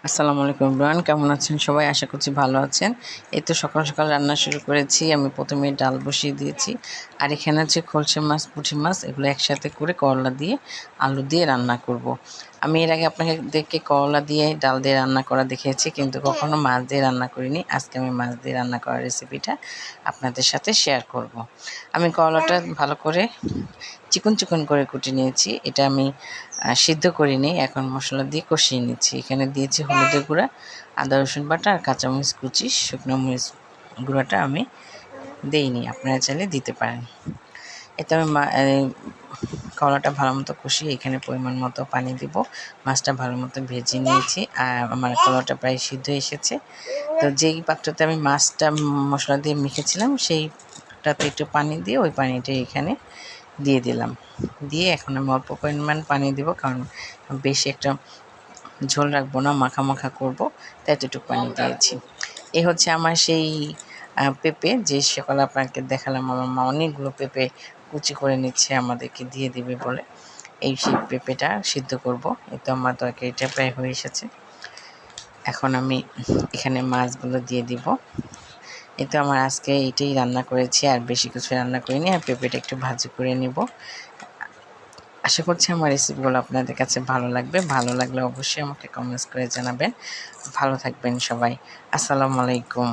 আসসালামু আলাইকুম এভরিওয়ান, কেমন আছেন সবাই? আশা করছি ভালো আছেন। এই তো সকাল সকাল রান্না শুরু করেছি। আমি প্রথমে ডাল বসিয়ে দিয়েছি, আর এখানে আছে খলসে মাছ, পুঁটি মাছ, এগুলো একসাথে করে করলা দিয়ে আলু দিয়ে রান্না করব। আমি এর আগে আপনাদেরকে করলা দিয়ে ডাল দিয়ে রান্না করা দেখিয়েছি, কিন্তু কখনো মাছ দিয়ে রান্না করিনি। আজকে আমি মাছ দিয়ে রান্না করার রেসিপিটা আপনাদের সাথে শেয়ার করব। আমি করলাটা ভালো করে চিকন চিকন করে কুটে নিয়েছি। এটা আমি সিদ্ধ করিনি, এখন মশলা দিয়ে কষিয়ে নিচ্ছি। এখানে দিয়েছি হলুদের গুঁড়া, আদা রসুন বাটা আর কাঁচামরিচ কুচি। শুকনো মরিচ গুঁড়াটা আমি দেইনি, আপনারা চাইলে দিতে পারেন। এতে আমি কলাটা ভালো মতো কষিয়ে এখানে পরিমাণ মতো পানি দিব। মাছটা ভালো মতো ভেজে নিয়েছি, আর আমার কলাটা প্রায় সিদ্ধ এসেছে। তো যেই পাত্রতে আমি মাছটা মশলা দিয়ে মেখেছিলাম, সেইটাতে একটু পানি দিয়ে ওই পানিটা এখানে দিয়ে দিলাম। দিয়ে এখন আমি অল্প পরিমাণ পানি দেবো, কারণ বেশি একটা ঝোল রাখবো না, মাখা মাখা করবো, তাই এতটুকু পানি দিয়েছি। এই হচ্ছে আমার সেই পেঁপে, যে সকালে আপনাকে দেখালাম আমার মা অনেকগুলো পেঁপে কুচি করে নিচ্ছে আমাদেরকে দিয়ে দিবে বলে। এই সেই পেঁপেটা সিদ্ধ করব। এই তো আমার তরকারিটা প্রায় হয়ে এসেছে। এখন আমি এখানে মাছগুলো দিয়ে দিব। এই তো আমার আজকে এইটাই রান্না করেছি, আর বেশি কিছু রান্না করিনি। আর পেঁপেটা একটু ভাজি করে নিব। আশা করছি আমার রেসিপিগুলো আপনাদের কাছে ভালো লাগবে। ভালো লাগলে অবশ্যই আমাকে কমেন্টস করে জানাবেন। ভালো থাকবেন সবাই। আসসালামু আলাইকুম।